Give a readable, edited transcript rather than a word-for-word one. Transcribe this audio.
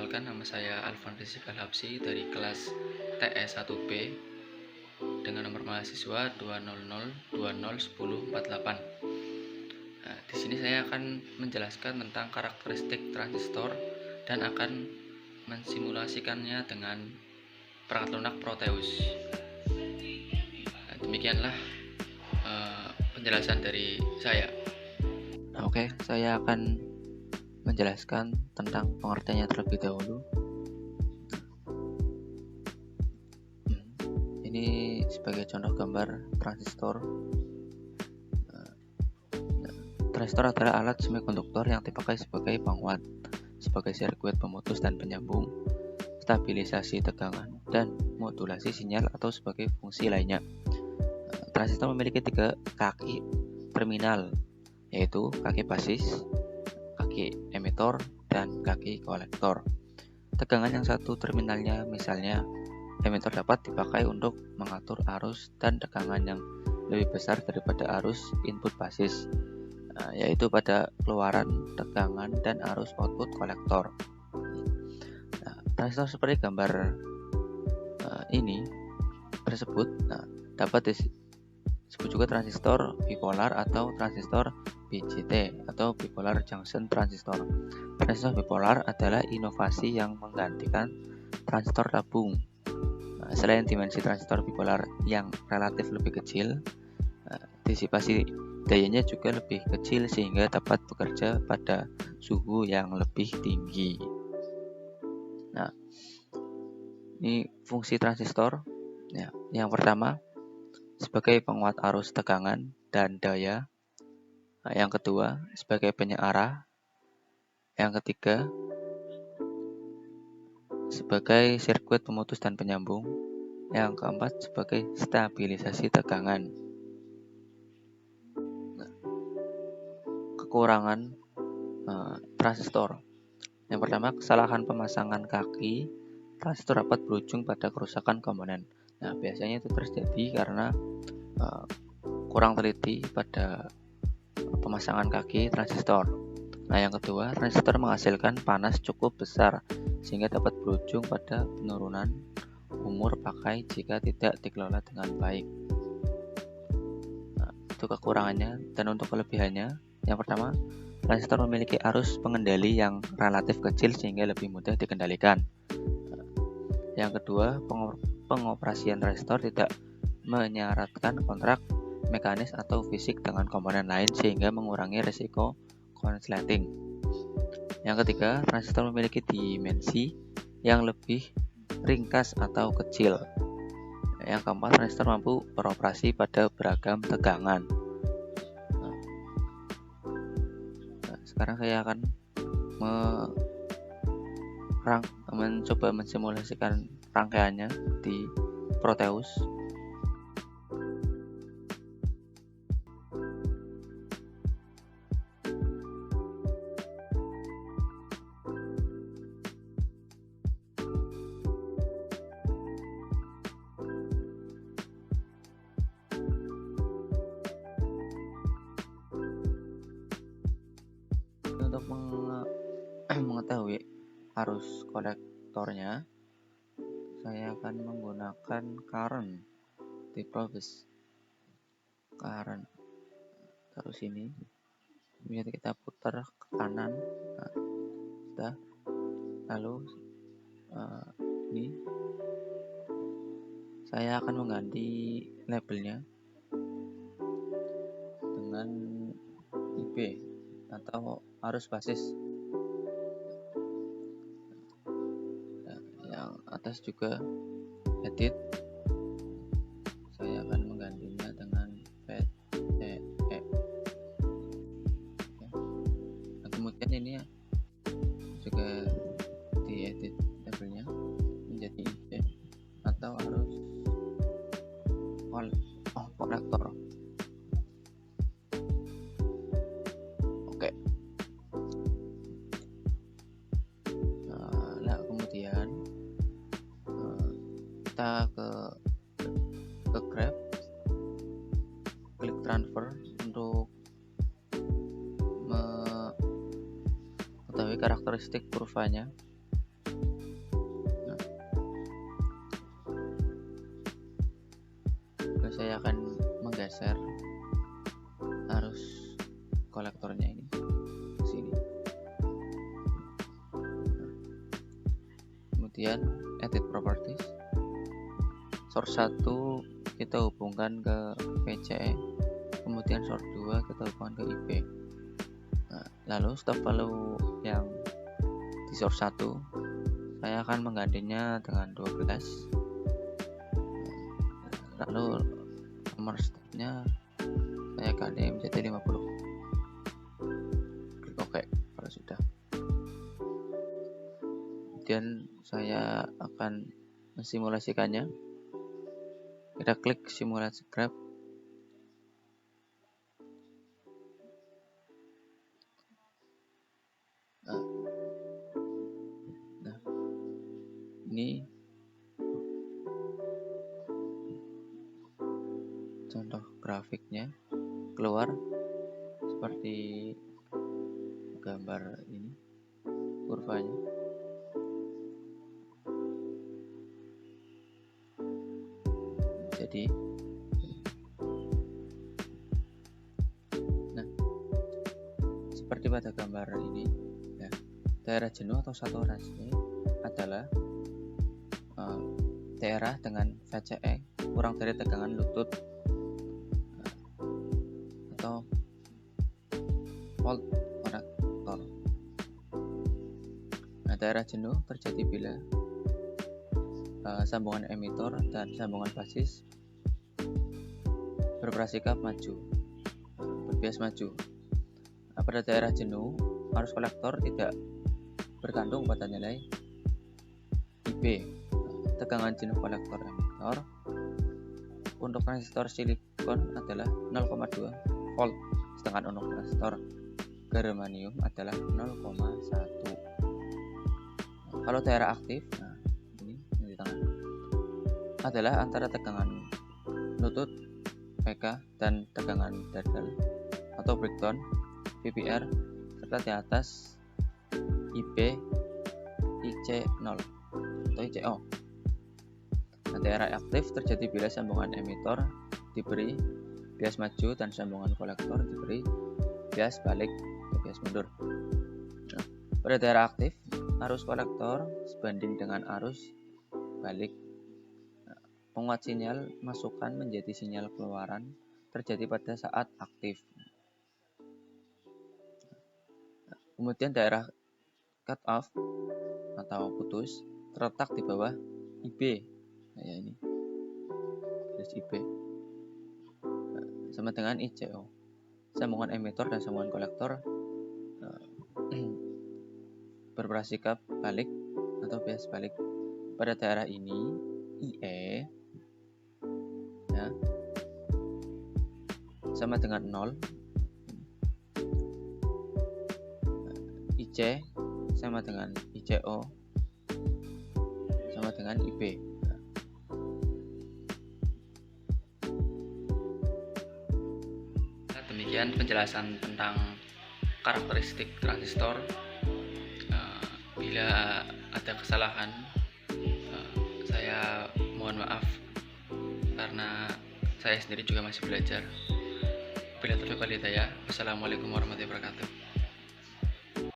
Perkenalkan, nama saya Alvan Rizky Alhabsi dari kelas TS1B dengan nomor mahasiswa 200201048. Nah, di sini saya akan menjelaskan tentang karakteristik transistor dan akan mensimulasikannya dengan perangkat lunak Proteus. Nah, demikianlah penjelasan dari saya. Oke, saya akan menjelaskan tentang pengertiannya terlebih dahulu. Ini sebagai contoh gambar transistor. Transistor adalah alat semikonduktor yang dipakai sebagai penguat, sebagai sirkuit pemutus dan penyambung, stabilisasi tegangan, dan modulasi sinyal atau sebagai fungsi lainnya. Transistor memiliki 3 kaki terminal, yaitu kaki basis, kaki emitor, dan kaki kolektor. Tegangan yang satu terminalnya, misalnya emitor, dapat dipakai untuk mengatur arus dan tegangan yang lebih besar daripada arus input basis, yaitu pada keluaran tegangan dan arus output kolektor. Transistor seperti gambar ini tersebut dapat disebut juga transistor bipolar atau transistor BJT atau bipolar junction transistor. Transistor bipolar adalah inovasi yang menggantikan transistor tabung. Selain dimensi transistor bipolar yang relatif lebih kecil, disipasi dayanya juga lebih kecil sehingga dapat bekerja pada suhu yang lebih tinggi. Nah, ini fungsi transistor. Ya, yang pertama, sebagai penguat arus tegangan dan daya. Yang kedua, sebagai penyearah. Yang ketiga, sebagai sirkuit pemutus dan penyambung. Yang keempat, sebagai stabilisasi tegangan. Kekurangan transistor. Yang pertama, kesalahan pemasangan kaki transistor dapat berujung pada kerusakan komponen. Nah, biasanya itu terjadi karena kurang teliti pada pemasangan kaki transistor. Nah, yang kedua, transistor menghasilkan panas cukup besar sehingga dapat berujung pada penurunan umur pakai jika tidak dikelola dengan baik. Nah, itu kekurangannya. Dan untuk kelebihannya, yang pertama, transistor memiliki arus pengendali yang relatif kecil sehingga lebih mudah dikendalikan. Yang kedua, pengoperasian transistor tidak menyaratkan kontrak mekanis atau fisik dengan komponen lain sehingga mengurangi risiko konsleting. Yang ketiga, transistor memiliki dimensi yang lebih ringkas atau kecil. Yang keempat, transistor mampu beroperasi pada beragam tegangan. Sekarang saya akan mencoba mensimulasikan rangkaiannya di Proteus. Untuk mengetahui arus kolektornya, saya akan menggunakan current di Proteus. Current terus ini bisa kita putar ke kanan. Nah, sudah. Lalu ini saya akan mengganti labelnya dengan IB atau arus basis. Yang atas juga edit, saya akan menggantinya dengan VCE. Nah, kemudian ini juga diedit labelnya menjadi IB atau arus kolektor. Oke. Nah, kemudian kita ke graph, klik transfer untuk mengetahui karakteristik kurvanya. geser arus kolektornya ini ke sini. Kemudian edit properties, source 1 kita hubungkan ke VCE, kemudian source 2 kita hubungkan ke IP. Lalu stop value yang di source 1 saya akan menggantinya dengan 12. Lalu nomor stopnya saya ganti menjadi 50. Klik OK kalau sudah. Kemudian saya akan mensimulasikannya. Kita klik simulasi graph. Nah, ini contoh grafiknya keluar seperti gambar ini kurvanya. Jadi seperti pada gambar ini ya, daerah jenuh atau saturasi adalah daerah dengan VCE kurang dari tegangan lutut atau volt konektor. Nah, daerah jenuh terjadi bila sambungan emitor dan sambungan basis bersikap maju, berbias maju. Nah, pada daerah jenuh, arus kolektor tidak bergantung pada nilai IB, tegangan jenuh kolektor emitor. Untuk transistor silikon adalah 0,2 volt, sedangkan untuk transistor germanium adalah 0,1. Kalau daerah aktif, nah ini di tengah, adalah antara tegangan lutut PK dan tegangan dadal atau breakdown VBR, serta di atas IB IC0 atau ICO. Nah, daerah aktif terjadi bila sambungan emitor diberi bias maju dan sambungan kolektor diberi bias balik atau bias mundur. Nah, pada daerah aktif, arus kolektor sebanding dengan arus balik. Penguat sinyal masukan menjadi sinyal keluaran terjadi pada saat aktif. Kemudian daerah cut off atau putus terletak di bawah IB. Nah, ya ini garis IB sama dengan ICO. Sambungan emitor dan sambungan kolektor bersikap balik atau bias balik. Pada daerah ini IE ya, sama dengan 0, IC sama dengan ICO sama dengan IB. Demikian penjelasan tentang karakteristik transistor. Bila ada kesalahan, saya mohon maaf karena saya sendiri juga masih belajar. Bila taufiq wal hidayah. Wassalamualaikum warahmatullahi wabarakatuh.